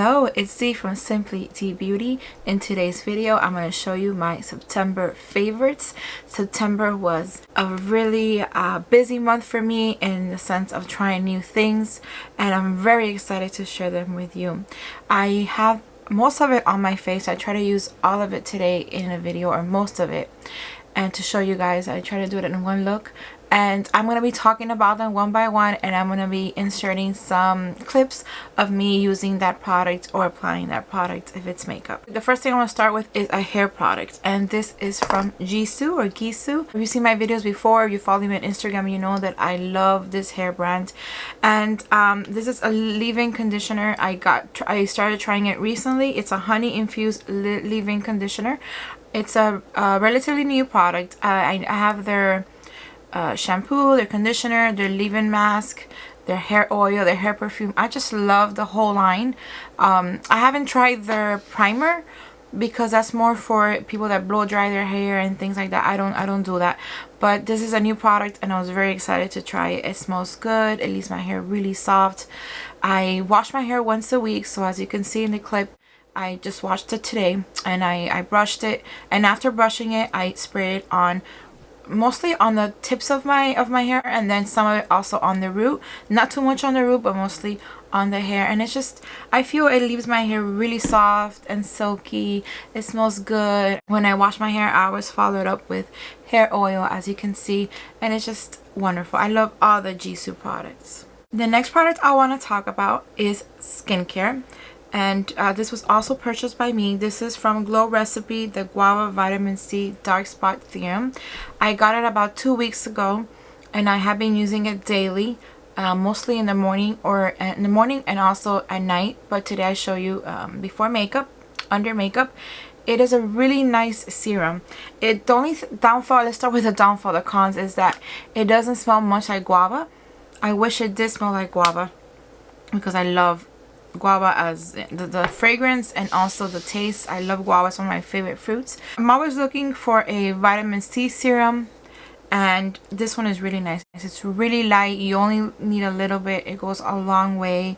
Hello, it's Z from SimplyDeeBeauty. In today's video, I'm going to show you my September favorites. September was a really busy month for me in the sense of trying new things, and I'm very excited to share them with you. I have most of it on my face. I try to use all of it today in a video, or most of it, and to show you guys, I try to do it in one look. And I'm going to be talking about them one by one, and I'm going to be inserting some clips of me using that product or applying that product if it's makeup. The first thing I want to start with is a hair product, and this is from Givenchy. If you've seen my videos before, you follow me on Instagram, you know that I love this hair brand. And this is a leave-in conditioner. I started trying it recently. It's a honey infused leave-in conditioner. It's a relatively new product. I have their shampoo, their conditioner, their leave-in mask, their hair oil, their hair perfume. I just love the whole line. I haven't tried their primer because that's more for people that blow dry their hair and things like that. I don't do that. But this is a new product and I was very excited to try it. It smells good. It leaves my hair really soft. I wash my hair once a week, so as you can see in the clip, I just washed it today and I brushed it, and after brushing it I sprayed it on mostly on the tips of my hair, and then some of it also on the root. Not too much on the root, but mostly on the hair. And it's just, I feel it leaves my hair really soft and silky. It smells good. When I wash my hair, I always follow it up with hair oil, as you can see, and it's just wonderful. I love all the Givenchy products. The next product I want to talk about is skincare, and this was also purchased by me. This is from Glow Recipe, the Guava Vitamin C Dark Spot Serum. I got it about 2 weeks ago, and I have been using it daily, mostly in the morning and also at night. But today I show you before makeup, under makeup. It is a really nice serum. The only downfall, let's start with the downfall, the cons, is that it doesn't smell much like guava. I wish it did smell like guava because I love guava as the fragrance and also the taste. I love guava. It's one of my favorite fruits. I'm always looking for a vitamin C serum, and this one is really nice. It's really light. You only need a little bit. It goes a long way.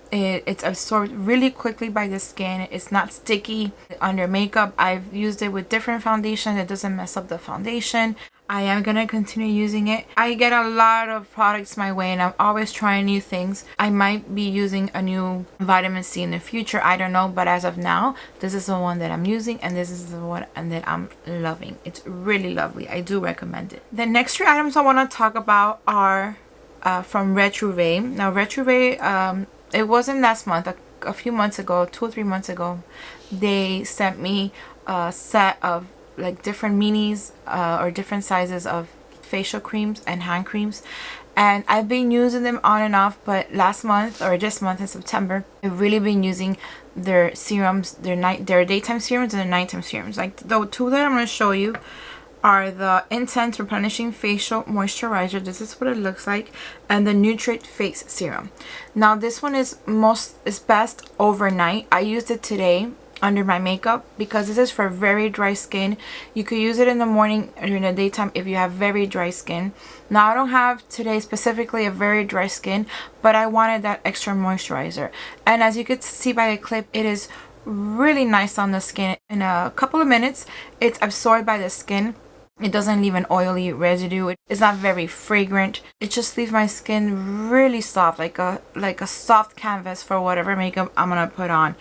It's absorbed really quickly by the skin. It's not sticky under makeup. I've used it with different foundations. It doesn't mess up the foundation. I am going to continue using it. I get a lot of products my way, and I'm always trying new things. I might be using a new vitamin C in the future. I don't know, but as of now, this is the one that I'm using, and this is the one that I'm loving. It's really lovely. I do recommend it. The next 3 items I want to talk about are from Retrouvé. Now, Retrouvé, it wasn't last month. A few months ago, 2 or 3 months ago, they sent me a set of like different minis or different sizes of facial creams and hand creams, and I've been using them on and off. But last month, or this month in September, I've really been using their serums, their daytime serums and their nighttime serums. Like the 2 that I'm going to show you are the Intense Replenishing Facial Moisturizer. This is what it looks like, and the Nutrient Face Serum. Now this one is best overnight. I used it today under my makeup because this is for very dry skin. You could use it in the morning or in the daytime if you have very dry skin. Now I don't have today specifically a very dry skin, but I wanted that extra moisturizer, and as you could see by the clip, it is really nice on the skin. In a couple of minutes it's absorbed by the skin. It doesn't leave an oily residue. It's not very fragrant. It just leaves my skin really soft, like a soft canvas for whatever makeup I'm gonna put on.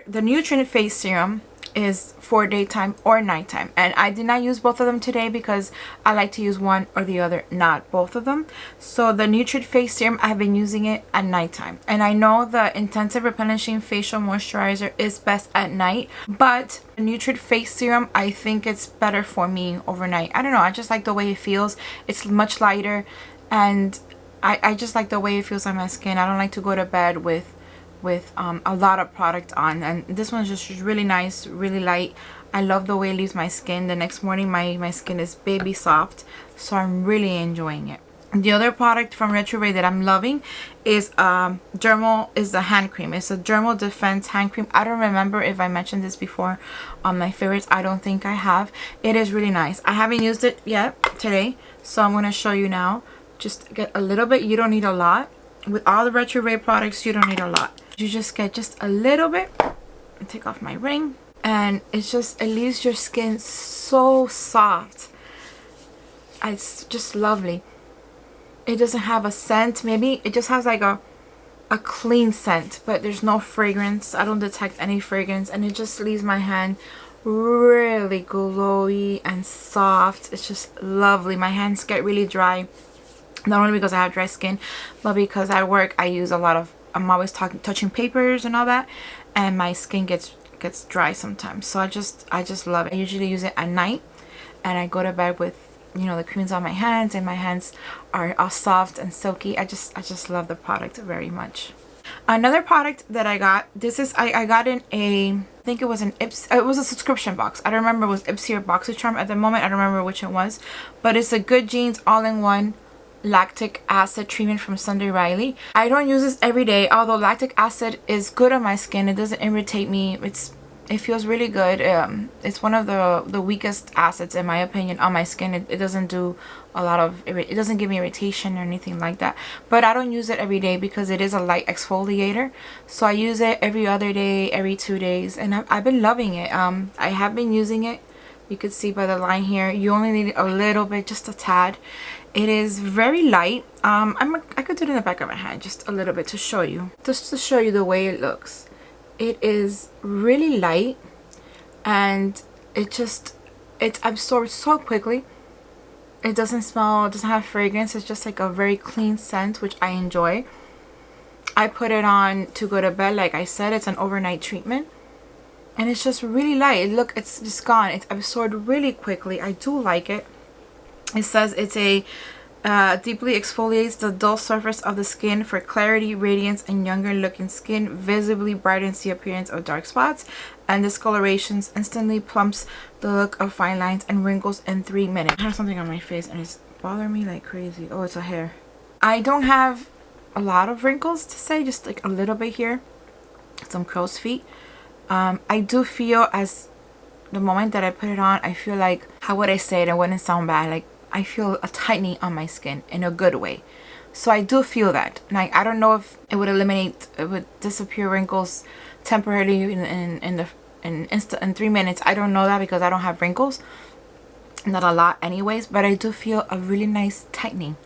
The Nutrient Face Serum is for daytime or nighttime, and I did not use both of them today because I like to use one or the other, not both of them. So the Nutrient Face Serum, I've been using it at nighttime, and I know the Intensive Replenishing Facial Moisturizer is best at night, but the Nutrient Face Serum, I think it's better for me overnight. I don't know, I just like the way it feels. It's much lighter, and I just like the way it feels on my skin. I don't like to go to bed with a lot of product on, and this one's just really nice, really light. I love the way it leaves my skin. The next morning my skin is baby soft, so I'm really enjoying it. The other product from Retrouvé that I'm loving is Dermal, is the hand cream. It's a Dermal Defense hand cream. I don't remember if I mentioned this before on my favorites. I don't think I have. It is really nice. I haven't used it yet today, so I'm going to show you now. Just get a little bit. You don't need a lot. With all the Retrouvé products, you don't need a lot. You just get just a little bit. Take off my ring, and it leaves your skin so soft. It's just lovely. It doesn't have a scent. Maybe it just has like a clean scent, but there's no fragrance. I don't detect any fragrance, and it just leaves my hand really glowy and soft. It's just lovely. My hands get really dry, not only because I have dry skin, but because at work I use a lot of, I'm always touching papers and all that, and my skin gets dry sometimes. So I just love it. I usually use it at night, and I go to bed with, you know, the creams on my hands, and my hands are all soft and silky. I just love the product very much. Another product that I got, this is I got in a, I think it was an it was a subscription box. I don't remember if it was Ipsy or BoxyCharm at the moment. I don't remember which it was, but it's a Good Genes all-in-one lactic acid treatment from Sunday Riley. I don't use this every day, although lactic acid is good on my skin. It doesn't irritate me. It feels really good. It's one of the weakest acids in my opinion on my skin. It doesn't do a lot of, it doesn't give me irritation or anything like that. But I don't use it every day because it is a light exfoliator. So I use it every other day, every 2 days, and I've been loving it. I have been using it. You could see by the line here. You only need a little bit, just a tad. It is very light. I could do it in the back of my hand just a little bit to show you, just to show you the way it looks. It is really light, and it absorbs so quickly. It doesn't smell, it doesn't have fragrance. It's just like a very clean scent, which I enjoy. I put it on to go to bed. Like I said, it's an overnight treatment, and it's just really light. Look, it's just gone. It's absorbed really quickly. I do like it. It says it's a deeply exfoliates the dull surface of the skin for clarity, radiance, and younger looking skin. Visibly brightens the appearance of dark spots and discolorations. Instantly plumps the look of fine lines and wrinkles in 3 minutes. I have something on my face and it's bothering me like crazy. Oh, it's a hair. I don't have a lot of wrinkles to say, just like a little bit here. Some crow's feet. I do feel, as the moment that I put it on, I feel like, how would I say it? It wouldn't sound bad. Like, I feel a tightening on my skin in a good way. So I do feel that. Like, I don't know if it would disappear wrinkles temporarily in 3 minutes. I don't know that because I don't have wrinkles. Not a lot anyways, but I do feel a really nice tightening,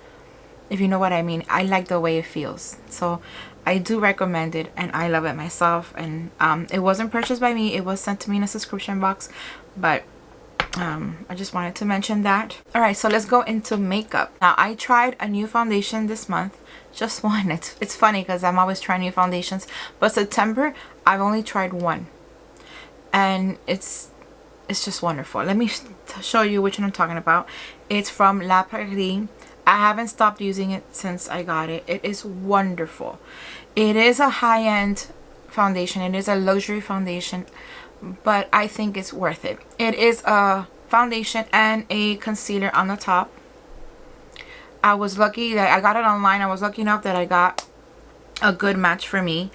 if you know what I mean. I like the way it feels. So I do recommend it, and I love it myself. And it wasn't purchased by me. It was sent to me in a subscription box, but I just wanted to mention that. Alright, so let's go into makeup. Now, I tried a new foundation this month. Just one. It's funny because I'm always trying new foundations, but September I've only tried one, and it's just wonderful. Let me show you which one I'm talking about. It's from La Prairie. I haven't stopped using it since I got it. It is wonderful. It is a high-end foundation. It is a luxury foundation, but I think it's worth it. It is a foundation and a concealer on the top. I was lucky that I got it online. I was lucky enough that I got a good match for me.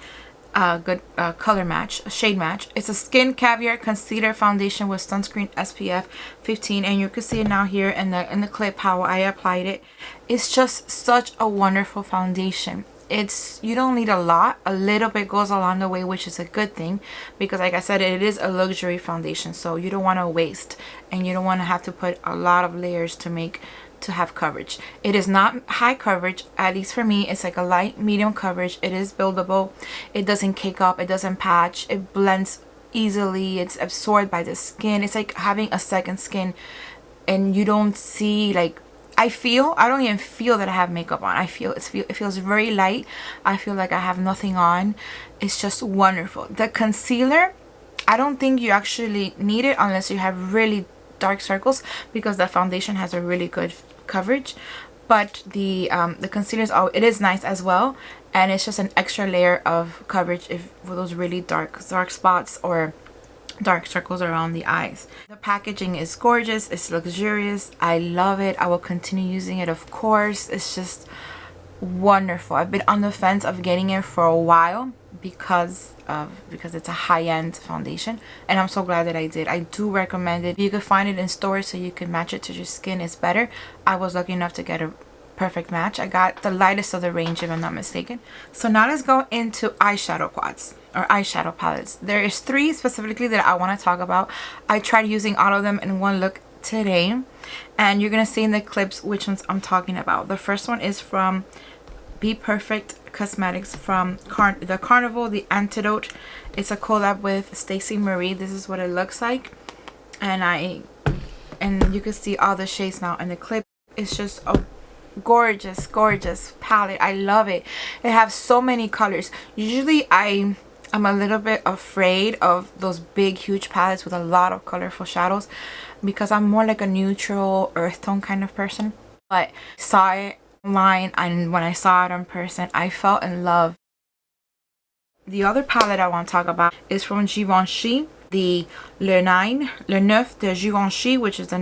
A good color match, a shade match. It's a Skin Caviar Concealer Foundation with sunscreen SPF 15, and you can see it now here in the clip how I applied it. It's just such a wonderful foundation. You don't need a lot. A little bit goes along the way, which is a good thing, because like I said, it is a luxury foundation, so you don't want to waste, and you don't want to have to put a lot of layers to have coverage. It is not high coverage, at least for me. It's like a light medium coverage. It is buildable. It doesn't cake up. It doesn't patch. It blends easily. It's absorbed by the skin. It's like having a second skin, and you don't see, like, I don't even feel that I have makeup on. It feels very light. I feel like I have nothing on. It's just wonderful. The concealer, I don't think you actually need it unless you have really dark circles, because the foundation has a really good coverage. But the concealer is nice as well, and it's just an extra layer of coverage for those really dark spots or dark circles around the eyes. The packaging is gorgeous. It's luxurious. I love it. I will continue using it, of course. It's just wonderful. I've been on the fence of getting it for a while because it's a high-end foundation, and I'm so glad that I did. I do recommend it. You can find it in stores so you can match it to your skin. It's better. I was lucky enough to get perfect match. I got the lightest of the range if I'm not mistaken. So now let's go into eyeshadow quads or eyeshadow palettes. There is 3 specifically that I want to talk about. I tried using all of them in one look today, and you're gonna see in the clips which ones I'm talking about. The first one is from Be Perfect Cosmetics from the Carnival, the Antidote. It's a collab with Stacey Marie. This is what it looks like, and you can see all the shades now in the clip. It's just a gorgeous palette. I love it. It has so many colors. Usually I'm a little bit afraid of those big huge palettes with a lot of colorful shadows because I'm more like a neutral earth tone kind of person. But I saw it online, and when I saw it in person, I fell in love. The other palette I want to talk about is from Givenchy, the Le 9 de Givenchy, which is the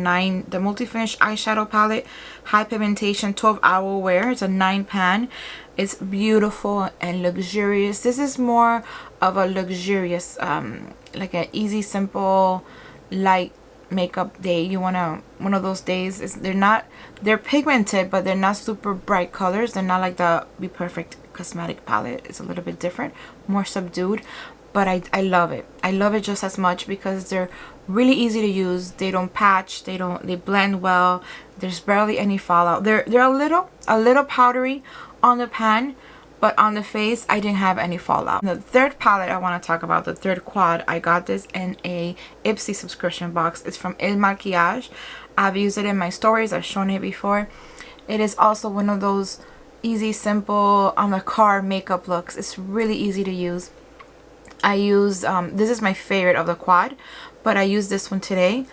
multi-finish eyeshadow palette, high pigmentation, 12-hour wear. It's a 9 pan. It's beautiful and luxurious. This is more of a luxurious, like an easy, simple, light makeup day. You want one of those days. They're pigmented, but they're not super bright colors. They're not like the Be Perfect cosmetic palette. It's a little bit different, more subdued, but I love it. I love it just as much because they're really easy to use. They don't patch, they blend well. There's barely any fallout. They're a little powdery on the pan, but on the face I didn't have any fallout. The third palette I want to talk about, the third quad, I got this in a Ipsy subscription box. It's from Il Maquillage. I've used it in my stories. I've shown it before. It is also one of those easy, simple on the car makeup looks. It's really easy to use. I use this is my favorite of the quad, but I used this one today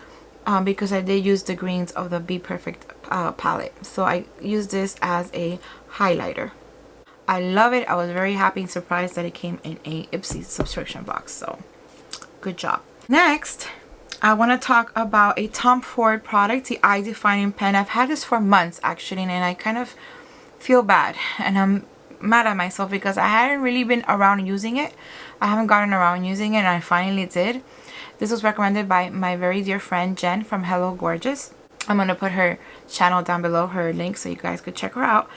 because I did use the greens of the Be Perfect palette. So I used this as a highlighter. I love it. I was very happy and surprised that it came in a Ipsy subscription box. So good job. Next, I want to talk about a Tom Ford product, the Eye Defining Pen. I've had this for months actually, and I kind of feel bad and I'm mad at myself because I hadn't really been around using it. I haven't gotten around using it, and I finally did. This was recommended by my very dear friend Jen from Hello Gorgeous. I'm going to put her channel down below, her link, so you guys could check her out.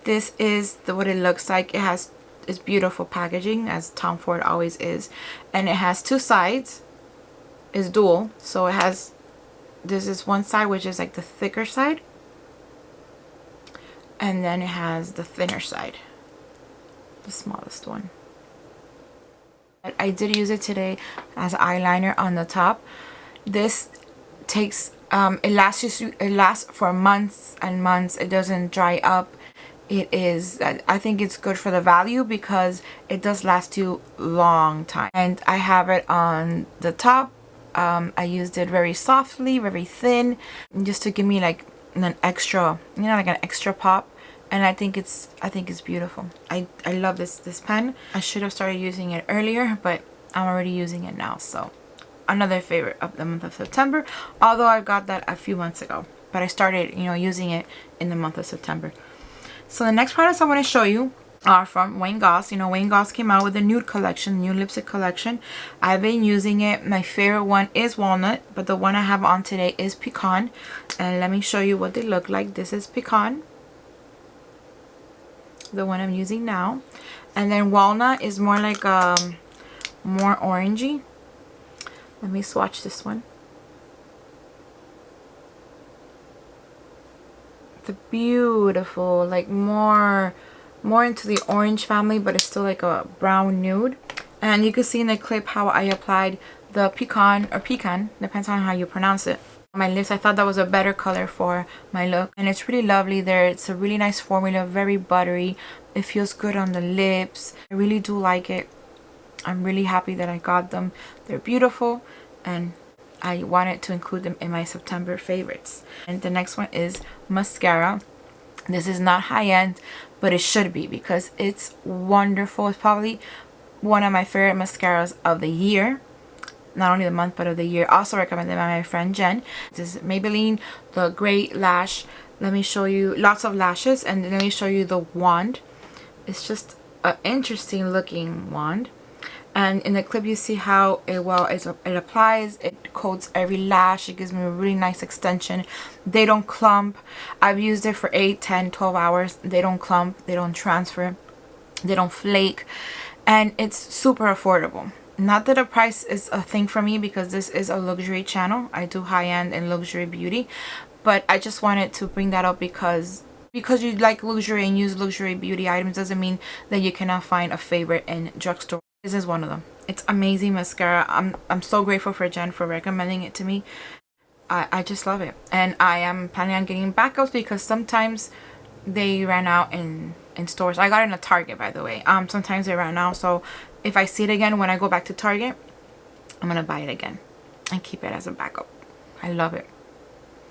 This is what it looks like. It has this beautiful packaging, as Tom Ford always is, and it has 2 sides. It's dual, so it has, this is one side which is like the thicker side, and then it has the thinner side, the smallest one. I did use it today as eyeliner on the top. This takes it lasts for months and months. It doesn't dry up. It is, I think it's good for the value because it does last you long time. And I have it on the top. I used it very softly, very thin, just to give me like an extra, you know, like an extra pop. And I think it's beautiful. I love this pen. I should have started using it earlier, but I'm already using it now. So another favorite of the month of September, although I got that a few months ago, but I started, you know, using it in the month of September. So the next products I want to show you are from Wayne Goss. You know, Wayne Goss came out with a nude collection, new lipstick collection. I've been using it. My favorite one is Walnut, but the one I have on today is Pecan. And let me show you what they look like. This is Pecan, the one I'm using now. And then Walnut is more like more orangey. Let me swatch this one. The beautiful, like more into the orange family, but it's still like a brown nude. And you can see in the clip how I applied the pecan, or pecan, depends on how you pronounce it, on my lips. I thought that was a better color for my look, and it's really lovely there. It's a really nice formula, very buttery. It feels good on the lips. I really do like it. I'm really happy that I got them. They're beautiful, and I wanted to include them in my September favorites. And the next one is mascara. This is not high-end, but it should be because it's wonderful. It's probably one of my favorite mascaras of the year. Not only the month, but of the year. Also recommended by my friend Jen. This is Maybelline, the Great Lash. Let me show you lots of lashes, and let me show you the wand. It's just an interesting looking wand. And in the clip you see how it applies. It coats every lash. It gives me a really nice extension. They don't clump. I've used it for 8, 10, 12 hours. They don't clump. They don't transfer. They don't flake. And it's super affordable. Not that the price is a thing for me, because this is a luxury channel. I do high-end and luxury beauty, but I just wanted to bring that up because you like luxury and use luxury beauty items doesn't mean that you cannot find a favorite in drugstore. This is one of them. It's amazing mascara. I'm so grateful for Jen for recommending it to me. I just love it, and I am planning on getting backups because sometimes they ran out in stores. I got it in a Target, by the way. Sometimes they ran out, so if I see it again when I go back to Target, I'm gonna buy it again and keep it as a backup. I love it.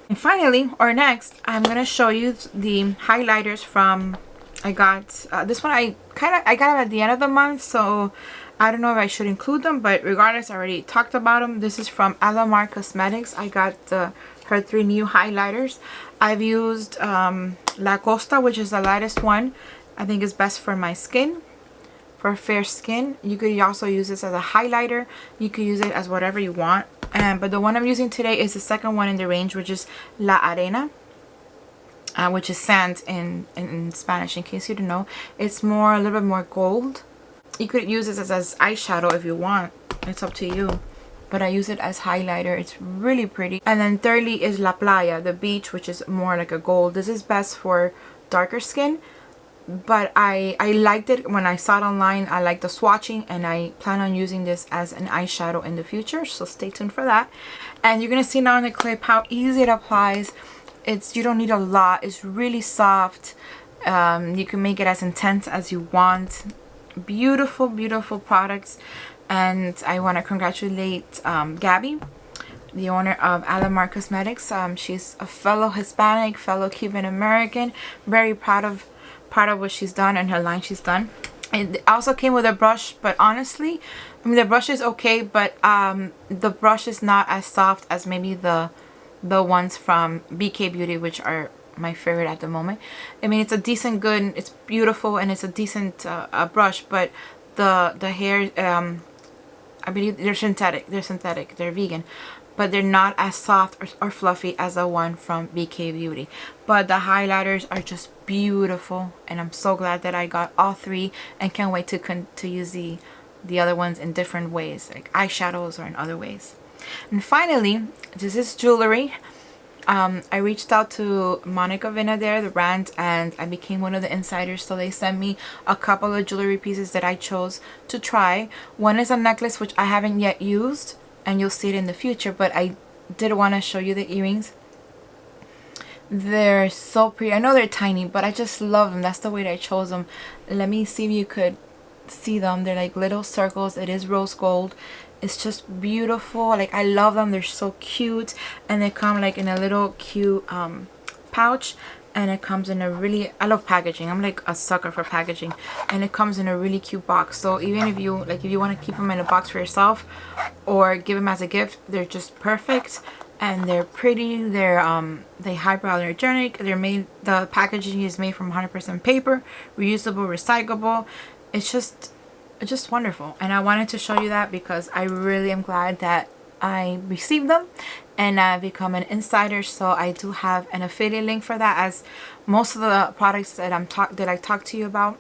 And finally, or next, I'm gonna show you the highlighters from, I got this one. I got it at the end of the month, so I don't know if I should include them, but regardless, I already talked about them. This is from Alamar Cosmetics. I got her 3 new highlighters. I've used La Costa, which is the lightest one. I think it's best for my skin, for fair skin. You could also use this as a highlighter. You could use it as whatever you want. But the one I'm using today is the second one in the range, which is La Arena, which is sand in Spanish, in case you don't know. It's a little bit more gold. You could use this as eyeshadow if you want. It's up to you. But I use it as highlighter. It's really pretty. And then thirdly is La Playa, the beach, which is more like a gold. This is best for darker skin. But I liked it when I saw it online. I like the swatching, and I plan on using this as an eyeshadow in the future, so stay tuned for that. And you're gonna see now in the clip how easy it applies. You don't need a lot. It's really soft. You can make it as intense as you want. Beautiful, beautiful products. And I want to congratulate Gabby, the owner of Alamar Cosmetics. She's a fellow Hispanic, fellow Cuban American. Very proud of what she's done and her line she's done. It also came with a brush, but honestly, I mean, the brush is okay, but the brush is not as soft as maybe the ones from BK which are my favorite at the moment. I mean, it's a decent, good, it's beautiful, and it's a decent brush, but the hair, I believe they're synthetic, they're vegan, but they're not as soft or fluffy as the one from BK Beauty. But the highlighters are just beautiful, and I'm so glad that I got all 3, and can't wait to use the other ones in different ways, like eyeshadows or in other ways. And finally, this is jewelry. I reached out to Monica Vinader, the brand, and I became one of the insiders, so they sent me a couple of jewelry pieces that I chose to try. One is a necklace which I haven't yet used, and you'll see it in the future, but I did want to show you the earrings. They're so pretty. I know they're tiny, but I just love them. That's the way that I chose them. Let me see if you could see them. They're like little circles. It is rose gold. It's just beautiful. Like, I love them. They're so cute, and they come like in a little cute pouch, and it comes in a really, I love packaging. I'm like a sucker for packaging, and it comes in a really cute box. So even if you want to keep them in a box for yourself or give them as a gift, they're just perfect. And they're pretty. They're they hypoallergenic. They're made, the packaging is made from 100% paper, reusable, recyclable. It's just wonderful, and I wanted to show you that because I really am glad that I received them and I've become an insider. So I do have an affiliate link for that, as most of the products that I talk to you about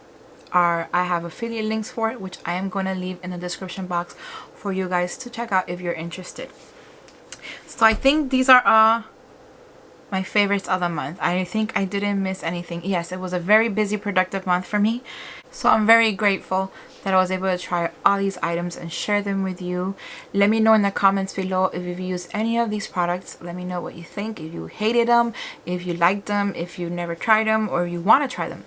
I have affiliate links for it, which I am going to leave in the description box for you guys to check out if you're interested. So I think these are all my favorites of the month. I think I didn't miss anything. Yes, it was a very busy, productive month for me. So I'm very grateful that I was able to try all these items and share them with you. Let me know in the comments below if you've used any of these products. Let me know what you think. If you hated them, if you liked them, if you never tried them, or you want to try them.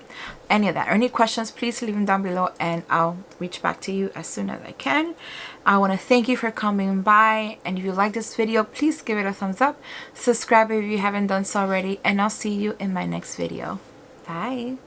Any of that. Or any questions, please leave them down below and I'll reach back to you as soon as I can. I want to thank you for coming by, and if you like this video, please give it a thumbs up. Subscribe if you haven't done so already, and I'll see you in my next video. Bye.